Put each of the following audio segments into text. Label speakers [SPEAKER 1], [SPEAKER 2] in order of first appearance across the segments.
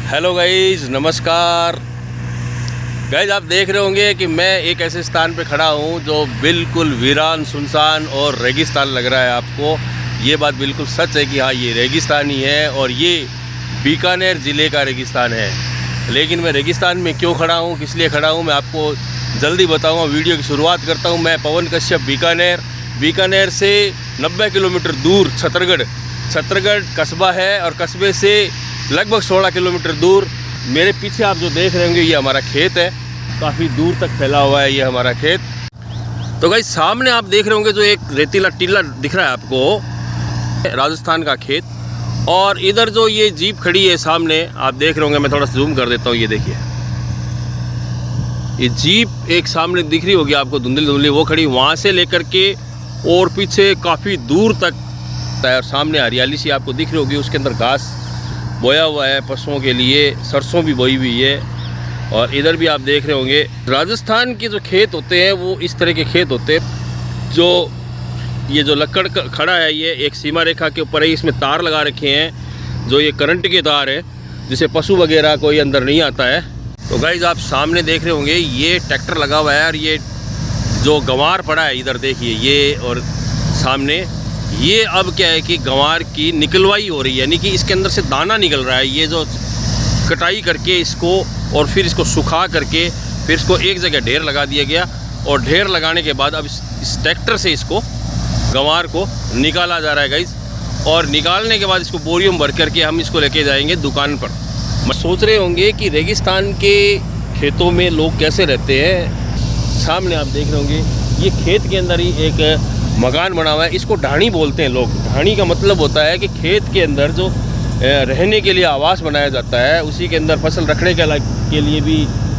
[SPEAKER 1] Hello guys, नमस्कार guys. आप देख रहे होंगे कि मैं एक ऐसे स्थान पे खड़ा हूँ जो बिल्कुल वीरान, सुनसान और रेगिस्तान लग रहा है आपको। ये बात बिल्कुल सच है कि हाँ, ये रेगिस्तान ही है और ये बीकानेर ज़िले का रेगिस्तान है। लेकिन मैं रेगिस्तान में क्यों खड़ा हूँ, किस लिए खड़ा हूँ, मैं आपको जल्दी बताऊँगा। वीडियो की शुरुआत करता हूँ। मैं पवन कश्यप, बीकानेर से 90 किलोमीटर दूर छतरगढ़ कस्बा है और कस्बे से लगभग 16 किलोमीटर दूर मेरे पीछे आप जो देख रहे होंगे ये हमारा खेत है। काफ़ी दूर तक फैला हुआ है ये हमारा खेत। तो गाइस, सामने आप देख रहे होंगे जो एक रेतीला टीला दिख रहा है आपको, राजस्थान का खेत। और इधर जो ये जीप खड़ी है सामने आप देख रहे होंगे, मैं थोड़ा जूम कर देता हूँ। ये देखिए, ये जीप एक सामने दिख रही होगी आपको, धुंधली वो खड़ी, वहाँ से लेकर के और पीछे काफ़ी दूर तक और सामने हरियाली सी आपको दिख रही होगी। उसके अंदर घास बोया हुआ है पशुओं के लिए, सरसों भी बोई हुई है। और इधर भी आप देख रहे होंगे राजस्थान के जो खेत होते हैं वो इस तरह के खेत होते हैं। जो ये जो लकड़ खड़ा है ये एक सीमा रेखा के ऊपर है। इसमें तार लगा रखे हैं जो ये करंट के तार है, जिसे पशु वगैरह कोई अंदर नहीं आता है। तो गाइज, आप सामने देख रहे होंगे ये ट्रैक्टर लगा हुआ है और ये जो गंवार पड़ा है इधर देखिए ये, और सामने ये अब क्या है कि गंवार की निकलवाई हो रही है, यानी कि इसके अंदर से दाना निकल रहा है। ये जो कटाई करके इसको और फिर इसको सुखा करके फिर इसको एक जगह ढेर लगा दिया गया। और ढेर लगाने के बाद अब इस ट्रैक्टर से इसको गंवार को निकाला जा रहा है गाइज। और निकालने के बाद इसको बोरियों में भर करके हम इसको लेके जाएंगे दुकान पर। मैं सोच रहे होंगे कि रेगिस्तान के खेतों में लोग कैसे रहते हैं। सामने आप देख रहे होंगे ये खेत के अंदर ही एक मकान बना हुआ है। इसको ढाणी बोलते हैं लोग। ढाणी का मतलब होता है कि खेत के अंदर जो रहने के लिए आवास बनाया जाता है, उसी के अंदर फसल रखने के लिए भी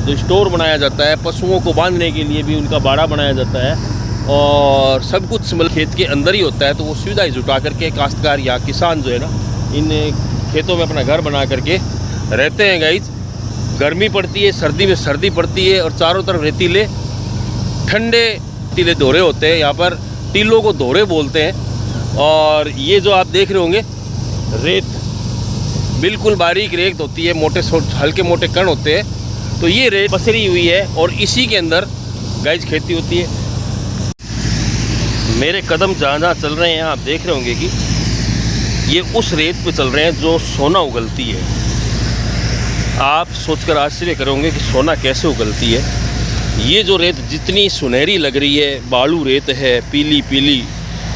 [SPEAKER 1] जो स्टोर बनाया जाता है, पशुओं को बांधने के लिए भी उनका बाड़ा बनाया जाता है, और सब कुछ मतलब खेत के अंदर ही होता है। तो वो सुविधाएं जुटा करके काश्तकार या किसान जो है ना, इन खेतों में अपना घर बना करके रहते हैं गाइज। गर्मी पड़ती है, सर्दी में सर्दी पड़ती है और चारों तरफ रेतीले ठंडे टीले दोहरे होते हैं। यहाँ पर टीलों को दोहरे बोलते हैं। और ये जो आप देख रहे होंगे रेत, बिल्कुल बारीक रेत होती है, मोटे हल्के मोटे कण होते हैं। तो ये रेत पसरी हुई है और इसी के अंदर गाइज खेती होती है। मेरे कदम जहाँ चल रहे हैं आप देख रहे होंगे कि ये उस रेत पे चल रहे हैं जो सोना उगलती है। आप सोचकर आश्चर्य करोगे कि सोना कैसे उगलती है। ये जो रेत जितनी सुनहरी लग रही है, बालू रेत है, पीली पीली,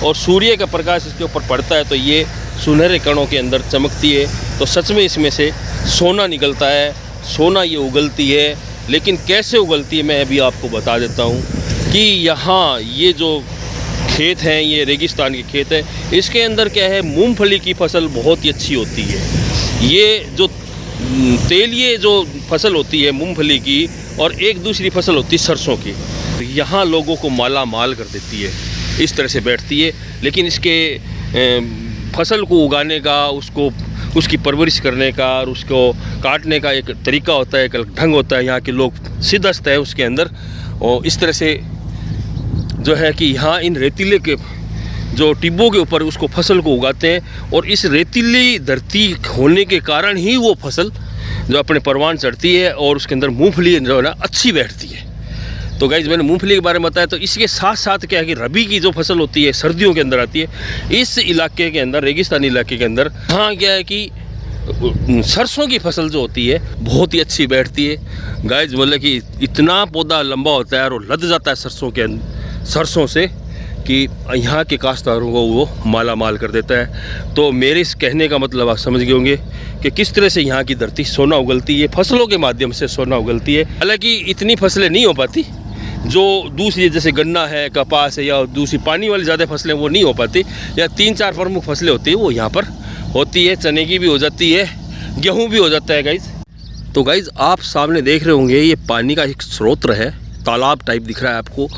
[SPEAKER 1] और सूर्य का प्रकाश इसके ऊपर पड़ता है तो ये सुनहरे कणों के अंदर चमकती है। तो सच में इसमें से सोना निकलता है, सोना ये उगलती है। लेकिन कैसे उगलती है मैं अभी आपको बता देता हूँ कि यहाँ ये जो खेत हैं ये रेगिस्तान के खेत है। इसके अंदर क्या है, मूंगफली की फसल बहुत ही अच्छी होती है। ये जो तेलिए जो फसल होती है मूंगफली की, और एक दूसरी फसल होती है सरसों की, तो यहाँ लोगों को माला माल कर देती है, इस तरह से बैठती है। लेकिन इसके फसल को उगाने का, उसकी परवरिश करने का और उसको काटने का एक तरीका होता है, एक ढंग होता है। यहाँ के लोग सिद्धस्त है उसके अंदर। और इस तरह से जो है कि यहाँ इन रेतीले के जो टिब्बों के ऊपर उसको फसल को उगाते हैं। और इस रेतीली धरती होने के कारण ही वो फसल जो अपने परवान चढ़ती है और उसके अंदर मूंगफली जो है ना अच्छी बैठती है। तो गाइज, मैंने मूंगफली के बारे में बताया। तो इसके साथ साथ क्या है कि रबी की जो फसल होती है सर्दियों के अंदर आती है। इस इलाके के अंदर, रेगिस्तानी इलाके के अंदर, हाँ क्या है कि सरसों की फसल जो होती है बहुत ही अच्छी बैठती है गाइज। मतलब कि इतना पौधा लंबा होता है और लद जाता है सरसों से कि यहाँ के काश्तकारों को वो माला माल कर देता है। तो मेरे इस कहने का मतलब आप समझ गए होंगे कि किस तरह से यहाँ की धरती सोना उगलती है, फसलों के माध्यम से सोना उगलती है। हालांकि इतनी फसलें नहीं हो पाती जो दूसरी, जैसे गन्ना है, कपास है, या दूसरी पानी वाली ज़्यादा फसलें वो नहीं हो पाती। या 3-4 प्रमुख फसलें होती है वो यहाँ पर होती है। चने की भी हो जाती है, गेहूँ भी हो जाता है गाइज। तो गाइज, आप सामने देख रहे होंगे ये पानी का एक स्रोत है तालाब टाइप दिख रहा है आपको,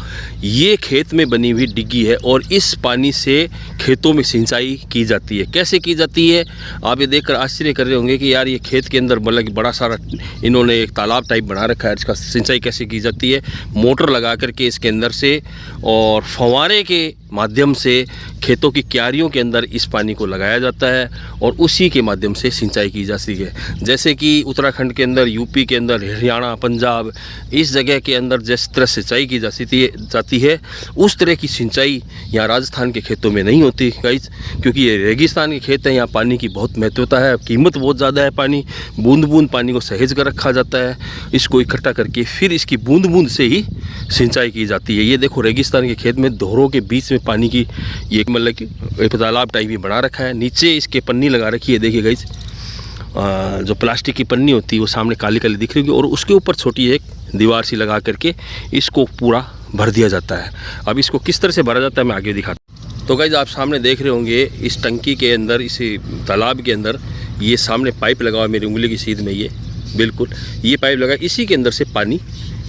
[SPEAKER 1] ये खेत में बनी हुई डिग्गी है और इस पानी से खेतों में सिंचाई की जाती है। कैसे की जाती है आप ये देखकर आश्चर्य कर रहे होंगे कि यार ये खेत के अंदर मतलब बड़ा सारा इन्होंने एक तालाब टाइप बना रखा है, इसका सिंचाई कैसे की जाती है? मोटर लगा करके इसके अंदर से और फव्वारे के माध्यम से खेतों की क्यारियों के अंदर इस पानी को लगाया जाता है और उसी के माध्यम से सिंचाई की जाती है। जैसे कि उत्तराखंड के अंदर, यूपी के अंदर, हरियाणा, पंजाब, इस जगह के अंदर जिस तरह सिंचाई की जाती है उस तरह की सिंचाई यहाँ राजस्थान के खेतों में नहीं होती गाइस, क्योंकि ये रेगिस्तान के खेत हैं। यहाँ पानी की बहुत महत्वता है, कीमत बहुत ज़्यादा है पानी। बूंद बूंद पानी को सहेज कर रखा जाता है, इसको इकट्ठा करके फिर इसकी बूंद बूंद से ही सिंचाई की जाती है। ये देखो रेगिस्तान के खेत में दोहरों के बीच में पानी की ये मतलब कि एक तालाब टाइप ही बना रखा है। नीचे इसके पन्नी लगा रखी है, देखिए गाइस, जो प्लास्टिक की पन्नी होती है वो सामने काली काली दिख रही होगी और उसके ऊपर छोटी एक दीवार सी लगा करके इसको पूरा भर दिया जाता है। अब इसको किस तरह से भरा जाता है मैं आगे दिखाता हूँ। तो गाइस आप सामने देख रहे होंगे इस टंकी के अंदर, इस तालाब के अंदर ये सामने पाइप लगा हुआ है मेरी उंगली की सीध में, ये बिल्कुल ये पाइप लगा, इसी के अंदर से पानी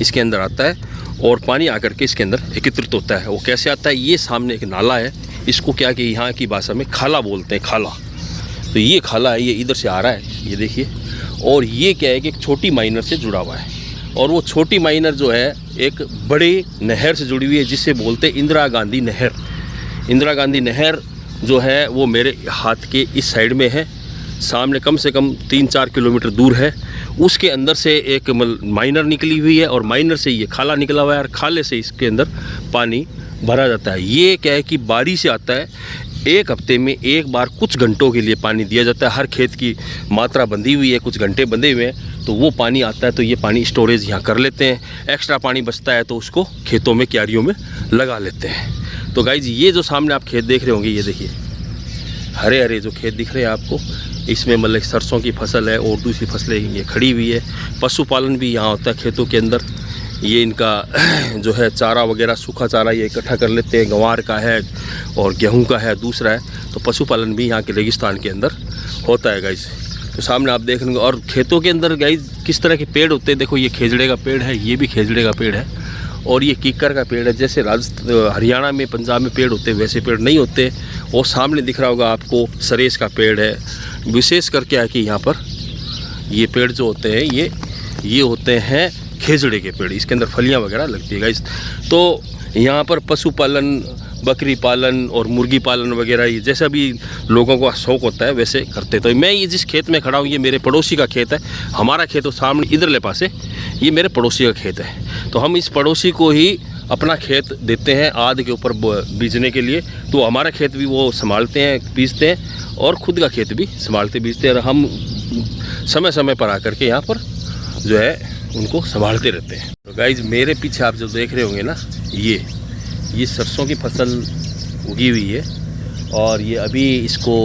[SPEAKER 1] इसके अंदर आता है और पानी आकर के इसके अंदर एकत्रित होता है। वो कैसे आता है? ये सामने एक नाला है, इसको क्या कि यहाँ की भाषा में खाला बोलते हैं, खाला। तो ये खाला है, ये इधर से आ रहा है, ये देखिए। और ये क्या है कि एक छोटी माइनर से जुड़ा हुआ है और वो छोटी माइनर जो है एक बड़े नहर से जुड़ी हुई है जिसे बोलते हैं इंदिरा गांधी नहर। इंदिरा गांधी नहर जो है वो मेरे हाथ के इस साइड में है, सामने कम से कम 3-4 किलोमीटर दूर है। उसके अंदर से एक माइनर निकली हुई है और माइनर से ये खाला निकला हुआ है और खाले से इसके अंदर पानी भरा जाता है। ये क्या है कि बारी से आता है, एक हफ्ते में एक बार कुछ घंटों के लिए पानी दिया जाता है। हर खेत की मात्रा बंधी हुई है, कुछ घंटे बंधे हुए हैं, तो वो पानी आता है तो ये पानी स्टोरेज यहाँ कर लेते हैं। एक्स्ट्रा पानी बचता है तो उसको खेतों में, क्यारियों में लगा लेते हैं। तो गाइज ये जो सामने आप खेत देख रहे होंगे, ये देखिए हरे हरे जो खेत दिख रहे हैं आपको, इसमें मतलब सरसों की फसल है और दूसरी फसलें ये खड़ी हुई है। पशुपालन भी यहाँ होता है खेतों के अंदर। ये इनका जो है चारा वगैरह, सूखा चारा ये इकट्ठा कर लेते हैं, गंवार का है और गेहूं का है, दूसरा है। तो पशुपालन भी यहाँ के रेगिस्तान के अंदर होता है गाइज। तो सामने आप देख रहे हैं। और खेतों के अंदर गाइज किस तरह के पेड़ होते हैं, देखो ये खेजड़े का पेड़ है, ये भी खेजड़े का पेड़ है और ये कीकर का पेड़ है। जैसे हरियाणा में, पंजाब में पेड़ होते हैं वैसे पेड़ नहीं होते। और सामने दिख रहा होगा आपको सरेस का पेड़ है। विशेष करके है कि यहाँ पर ये पेड़ जो होते हैं ये होते हैं खेजड़े के पेड़, इसके अंदर फलियाँ वगैरह लगती है गाइस। तो यहाँ पर पशुपालन, बकरी पालन और मुर्गी पालन वगैरह ये जैसा भी लोगों को शौक़ होता है वैसे करते। तो मैं ये जिस खेत में खड़ा हूँ ये मेरे पड़ोसी का खेत है। हमारा खेत तो सामने इधरले पास है, ये मेरे पड़ोसी का खेत है। तो हम इस पड़ोसी को ही अपना खेत देते हैं आध के ऊपर बीजने के लिए। तो हमारा खेत भी वो संभालते हैं, बीजते हैं और ख़ुद का खेत भी संभालते बीजते हैं। और हम समय समय पर आकर के यहाँ पर जो है उनको संभालते रहते हैं। तो गाइज मेरे पीछे आप जो देख रहे होंगे ना, ये सरसों की फसल उगी हुई है और ये अभी इसको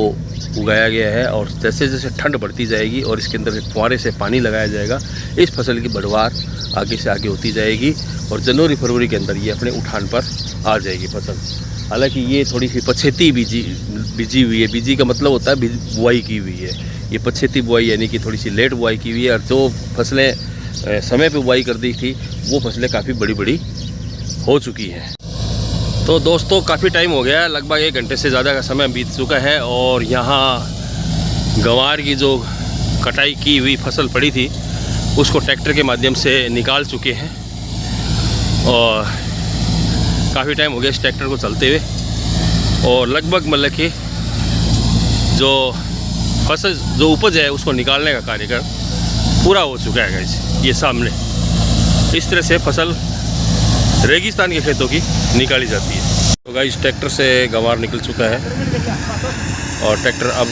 [SPEAKER 1] उगाया गया है। और जैसे जैसे ठंड बढ़ती जाएगी और इसके अंदर फुहारे से पानी लगाया जाएगा, इस फसल की बढ़वार आगे से आगे होती जाएगी और जनवरी फरवरी के अंदर ये अपने उठान पर आ जाएगी फसल। हालांकि ये थोड़ी सी पछेती बीजी हुई है। बीजी का मतलब होता है बुआई की हुई है। ये पछेती बुआई यानी कि थोड़ी सी लेट बुआई की हुई है। और जो फसलें समय पे बुआई कर दी थी वो फसलें काफ़ी बड़ी बड़ी हो चुकी हैं। तो दोस्तों काफ़ी टाइम हो गया है, लगभग 1 घंटे से ज़्यादा का समय बीत चुका है और यहाँ गंवार की जो कटाई की हुई फसल पड़ी थी उसको ट्रैक्टर के माध्यम से निकाल चुके हैं। और काफ़ी टाइम हो गया इस ट्रैक्टर को चलते हुए और लगभग मतलब कि जो फसल, जो उपज है उसको निकालने का कार्यक्रम पूरा हो चुका है गाइस। ये सामने इस तरह से फसल रेगिस्तान के खेतों की निकाली जाती है। तो गाइस ट्रैक्टर से गंवार निकल चुका है और ट्रैक्टर अब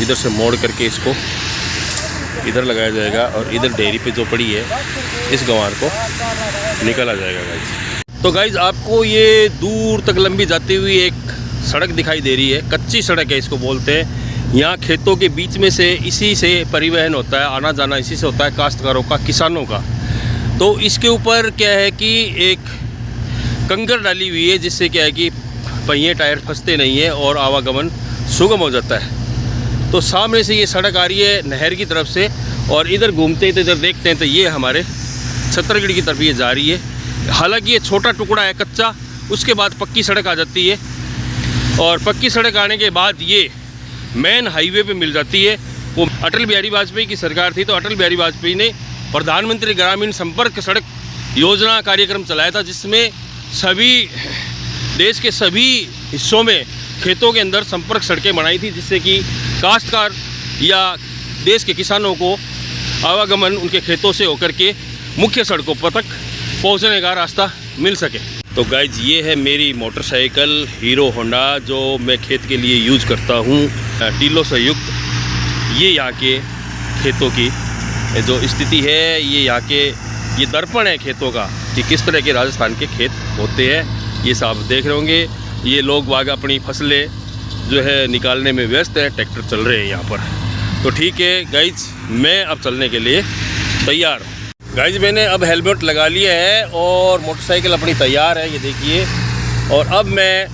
[SPEAKER 1] इधर से मोड़ करके इसको इधर लगाया जाएगा और इधर डेयरी पे जो पड़ी है इस गंवार को निकाला जाएगा गाइस। तो गाइस आपको ये दूर तक लंबी जाती हुई एक सड़क दिखाई दे रही है, कच्ची सड़क है इसको बोलते हैं। यहाँ खेतों के बीच में से इसी से परिवहन होता है, आना जाना इसी से होता है काश्तकारों का, किसानों का। तो इसके ऊपर क्या है कि एक कंकर डाली हुई है जिससे क्या है कि पहिए टायर फंसते नहीं है और आवागमन सुगम हो जाता है। तो सामने से ये सड़क आ रही है नहर की तरफ से और इधर घूमते हैं तो इधर देखते हैं तो ये हमारे छत्तरगढ़ की तरफ ये जा रही है। हालांकि ये छोटा टुकड़ा है कच्चा, उसके बाद पक्की सड़क आ जाती है और पक्की सड़क आने के बाद ये मेन हाईवे पे मिल जाती है। वो अटल बिहारी वाजपेयी की सरकार थी तो अटल बिहारी वाजपेयी ने प्रधानमंत्री ग्रामीण संपर्क सड़क योजना कार्यक्रम चलाया था, जिसमें सभी देश के सभी हिस्सों में खेतों के अंदर संपर्क सड़कें बनाई थी, जिससे कि काश्तकार या देश के किसानों को आवागमन उनके खेतों से होकर के मुख्य सड़कों पर तक पहुंचने का रास्ता मिल सके। तो गाइज ये है मेरी मोटरसाइकिल हीरो होंडा जो मैं खेत के लिए यूज़ करता हूँ, टीलों से युक्त। ये यहाँ के खेतों की जो स्थिति है, ये यहाँ के ये दर्पण है खेतों का कि किस तरह के राजस्थान के खेत होते हैं। ये सब देख रहे होंगे, ये लोग बाग अपनी फसलें जो है निकालने में व्यस्त है, ट्रैक्टर चल रहे हैं यहाँ पर। तो ठीक है गाइज, मैं अब चलने के लिए तैयार हूँ। गाइज मैंने अब हेलमेट लगा लिया है और मोटरसाइकिल अपनी तैयार है, ये देखिए। और अब मैं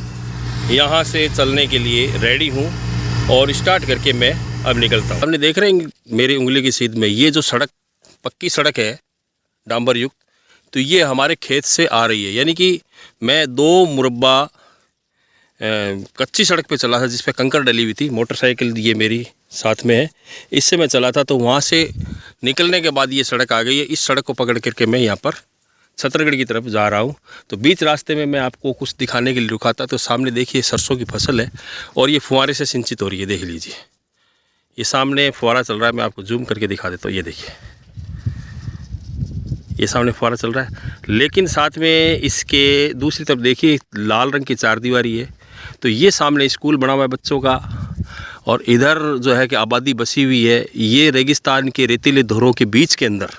[SPEAKER 1] यहाँ से चलने के लिए रेडी हूँ और स्टार्ट करके मैं अब निकलता हूँ। हमने देख रहे हैं मेरी उंगली की सीध में ये जो सड़क, पक्की सड़क है डांबर युक्त, तो ये हमारे खेत से आ रही है। यानी कि मैं 2 मुरब्बा कच्ची सड़क पे चला था जिस पे कंकर डली हुई थी। मोटरसाइकिल ये मेरी साथ में है, इससे मैं चला था। तो वहाँ से निकलने के बाद ये सड़क आ गई है। इस सड़क को पकड़ करके मैं यहाँ पर छतरगढ़ की तरफ जा रहा हूँ। तो बीच रास्ते में मैं आपको कुछ दिखाने के लिए रुका था। तो सामने देखिए सरसों की फसल है और ये फुहारे से सिंचित हो रही है, देख लीजिए। ये सामने फुहारा चल रहा है, मैं आपको जूम करके दिखा देता हूँ। ये देखिए, ये सामने फुहारा चल रहा है, लेकिन साथ में इसके दूसरी तरफ देखिए लाल रंग की चारदीवारी है। तो ये सामने स्कूल बना हुआ है बच्चों का, और इधर जो है कि आबादी बसी हुई है। ये रेगिस्तान के रेतीले धोरों के बीच के अंदर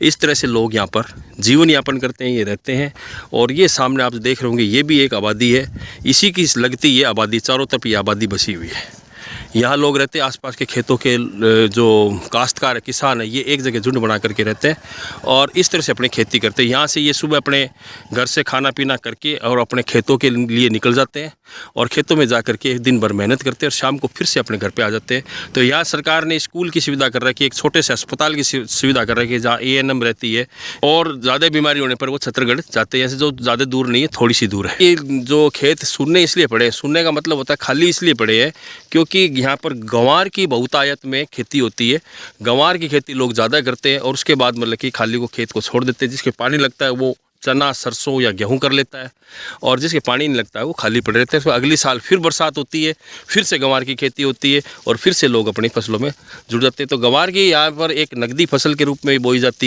[SPEAKER 1] इस तरह से लोग यहाँ पर जीवन यापन करते हैं, ये रहते हैं। और ये सामने आप देख रहे होंगे, ये भी एक आबादी है, इसी की लगती ये आबादी, चारों तरफ ये आबादी बसी हुई है। यहाँ लोग रहते हैं, आसपास के खेतों के जो काश्तकार किसान है, ये एक जगह झुंड बना करके रहते हैं और इस तरह से अपनी खेती करते हैं। यहाँ से ये सुबह अपने घर से खाना पीना करके और अपने खेतों के लिए निकल जाते हैं और खेतों में जा कर के दिन भर मेहनत करते हैं और शाम को फिर से अपने घर पे आ जाते हैं। तो यहाँ सरकार ने स्कूल की सुविधा कर रखी है, एक छोटे से अस्पताल की सुविधा कर रखी है जहाँ ANM रहती है, और ज़्यादा बीमारी होने पर वो छतरगढ़ जाते हैं, जो ज़्यादा दूर नहीं है, थोड़ी सी दूर है। ये जो खेत सुनने इसलिए पड़े, सुनने का मतलब होता है खाली इसलिए पड़े हैं क्योंकि यहाँ पर गंवार की बहुतायत में खेती होती है। गंवार की खेती लोग ज़्यादा करते हैं और उसके बाद मतलब कि खाली को खेत को छोड़ देते हैं। जिसके पानी लगता है वो चना, सरसों या गेहूं कर लेता है, और जिसके पानी नहीं लगता है वो खाली पड़े रहते हैं। तो अगली साल फिर बरसात होती है, फिर से गंवार की खेती होती है और फिर से लोग अपनी फसलों में जुड़ जाते हैं। तो गंवार की यहाँ पर एक नकदी फसल के रूप में बोई जाती है।